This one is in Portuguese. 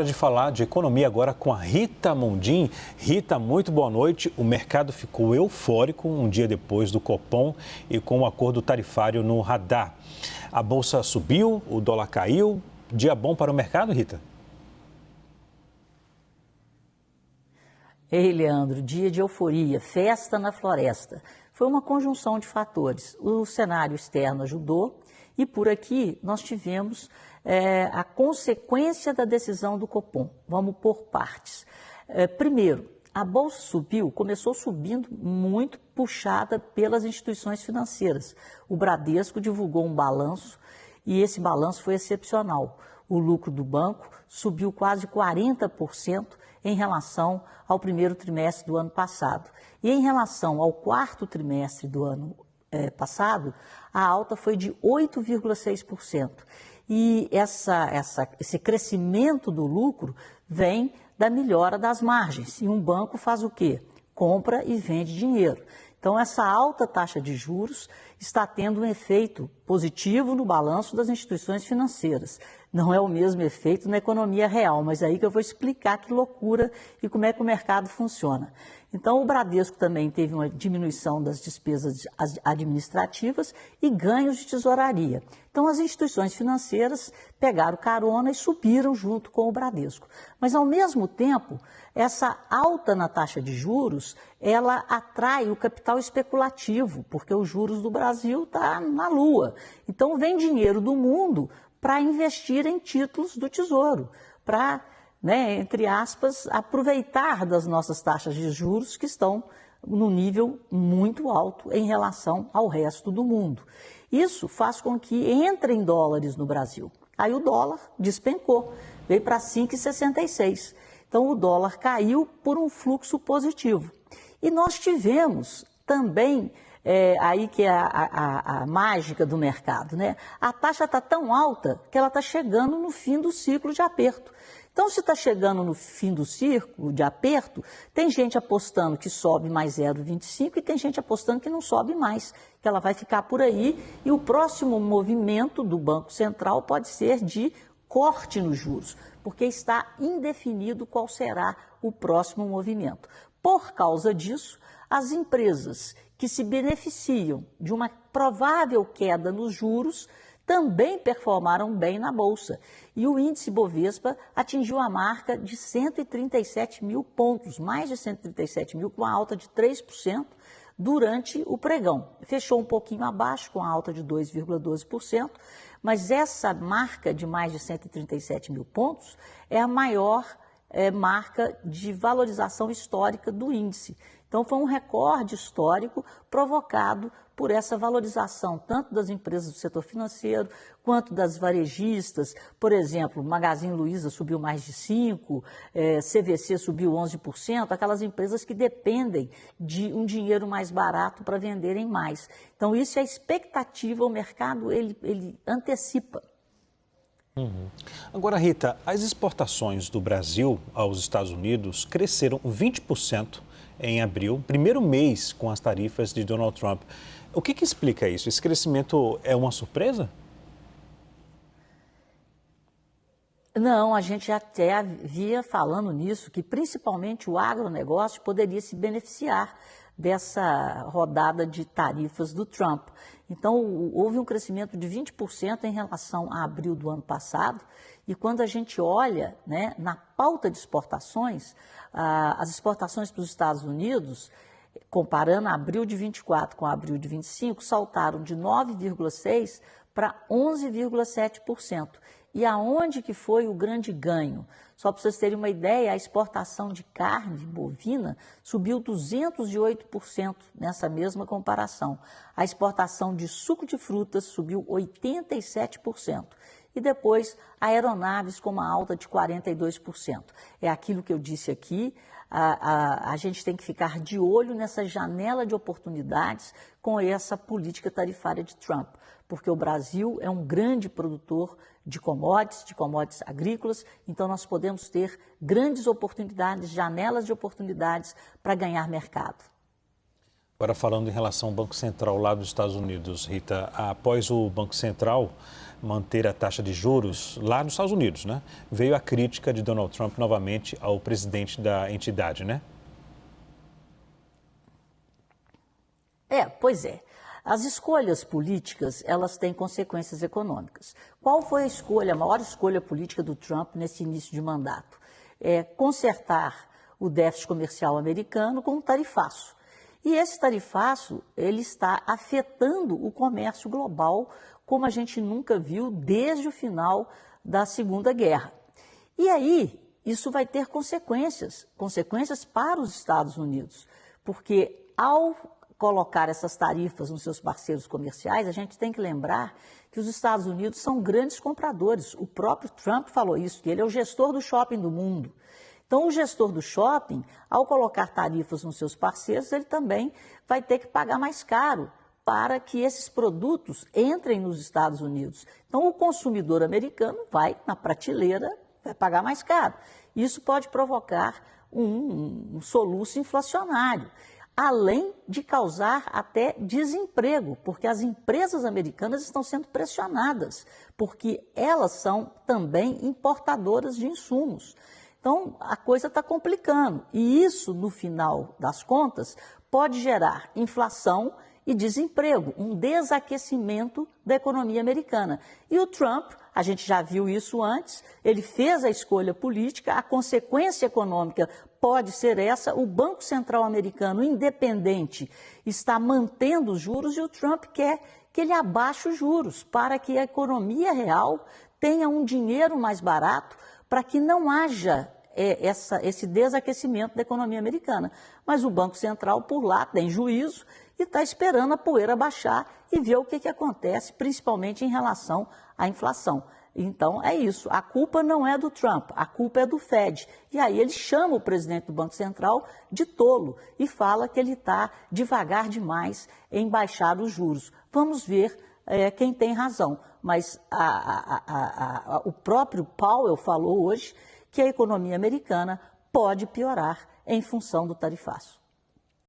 De falar de economia agora com a Rita Mundim. Rita, muito boa noite. O mercado ficou eufórico um dia depois do Copom e com o acordo tarifário no radar. A bolsa subiu, o dólar caiu. Dia bom para o mercado, Rita? Ei, Leandro, dia de euforia, festa na floresta. Foi uma conjunção de fatores. O cenário externo ajudou e por aqui nós tivemos a consequência da decisão do Copom. Vamos por partes. Primeiro, a bolsa subiu, começou subindo muito puxada pelas instituições financeiras. O Bradesco divulgou um balanço e esse balanço foi excepcional. O lucro do banco subiu quase 40% em relação ao primeiro trimestre do ano passado. E em relação ao quarto trimestre do ano passado, a alta foi de 8,6%. E esse crescimento do lucro vem da melhora das margens. E um banco faz o quê? Compra e vende dinheiro. Então, essa alta taxa de juros está tendo um efeito positivo no balanço das instituições financeiras. Não é o mesmo efeito na economia real, mas é aí que eu vou explicar que loucura e como é que o mercado funciona. Então, o Bradesco também teve uma diminuição das despesas administrativas e ganhos de tesouraria. Então, as instituições financeiras pegaram carona e subiram junto com o Bradesco. Mas, ao mesmo tempo, essa alta na taxa de juros, ela atrai o capital especulativo, porque os juros do Brasil estão na lua. Então, vem dinheiro do mundo para investir em títulos do Tesouro, para, entre aspas, aproveitar das nossas taxas de juros que estão no nível muito alto em relação ao resto do mundo. Isso faz com que entrem dólares no Brasil. Aí o dólar despencou, veio para 5,66. Então o dólar caiu por um fluxo positivo. E nós tivemos também aí que é a mágica do mercado, né? A taxa está tão alta que ela está chegando no fim do ciclo de aperto. Então, se está chegando no fim do ciclo de aperto, tem gente apostando que sobe mais 0,25 e tem gente apostando que não sobe mais, que ela vai ficar por aí e o próximo movimento do Banco Central pode ser de corte nos juros, porque está indefinido qual será o próximo movimento. Por causa disso, as empresas que se beneficiam de uma provável queda nos juros também performaram bem na Bolsa. E o índice Bovespa atingiu a marca de 137 mil pontos, mais de 137 mil, com uma alta de 3% durante o pregão. Fechou um pouquinho abaixo, com a alta de 2,12%, mas essa marca de mais de 137 mil pontos é a maior marca de valorização histórica do índice. Então, foi um recorde histórico provocado por essa valorização, tanto das empresas do setor financeiro, quanto das varejistas. Por exemplo, Magazine Luiza subiu mais de 5%, CVC subiu 11%, aquelas empresas que dependem de um dinheiro mais barato para venderem mais. Então, isso é a expectativa, o mercado ele antecipa. Agora, Rita, as exportações do Brasil aos Estados Unidos cresceram 20% em abril, primeiro mês com as tarifas de Donald Trump. O que explica isso? Esse crescimento é uma surpresa? Não, a gente até havia falando nisso, que principalmente o agronegócio poderia se beneficiar dessa rodada de tarifas do Trump. Então, houve um crescimento de 20% em relação a abril do ano passado, e quando a gente olha, na pauta de exportações, as exportações para os Estados Unidos, comparando abril de 24 com abril de 25, saltaram de 9,6% para 11,7%. E aonde que foi o grande ganho? Só para vocês terem uma ideia, a exportação de carne bovina subiu 208% nessa mesma comparação. A exportação de suco de frutas subiu 87%. E depois, aeronaves com uma alta de 42%. É aquilo que eu disse aqui, a gente tem que ficar de olho nessa janela de oportunidades com essa política tarifária de Trump, porque o Brasil é um grande produtor de commodities agrícolas, então nós podemos ter grandes oportunidades, janelas de oportunidades para ganhar mercado. Agora falando em relação ao Banco Central lá dos Estados Unidos, Rita, após o Banco Central manter a taxa de juros lá nos Estados Unidos, né? Veio a crítica de Donald Trump novamente ao presidente da entidade, né? Pois é. As escolhas políticas, elas têm consequências econômicas. Qual foi a maior escolha política do Trump nesse início de mandato? Consertar o déficit comercial americano com um tarifaço. E esse tarifaço, ele está afetando o comércio global como a gente nunca viu desde o final da Segunda Guerra. E aí, isso vai ter consequências para os Estados Unidos, porque ao colocar essas tarifas nos seus parceiros comerciais, a gente tem que lembrar que os Estados Unidos são grandes compradores. O próprio Trump falou isso, que ele é o gestor do shopping do mundo. Então, o gestor do shopping, ao colocar tarifas nos seus parceiros, ele também vai ter que pagar mais caro para que esses produtos entrem nos Estados Unidos. Então, o consumidor americano vai na prateleira, vai pagar mais caro. Isso pode provocar um soluço inflacionário, além de causar até desemprego, porque as empresas americanas estão sendo pressionadas, porque elas são também importadoras de insumos. Então, a coisa está complicando e isso, no final das contas, pode gerar inflação e desemprego, um desaquecimento da economia americana. E o Trump, a gente já viu isso antes, ele fez a escolha política, a consequência econômica pode ser essa, o Banco Central americano independente está mantendo os juros e o Trump quer que ele abaixe os juros para que a economia real tenha um dinheiro mais barato para que não haja esse desaquecimento da economia americana. Mas o Banco Central, por lá, tem juízo e está esperando a poeira baixar e ver o que acontece, principalmente em relação à inflação. Então, é isso. A culpa não é do Trump, a culpa é do Fed. E aí ele chama o presidente do Banco Central de tolo e fala que ele está devagar demais em baixar os juros. Vamos ver quem tem razão. Mas o próprio Powell falou hoje que a economia americana pode piorar em função do tarifaço.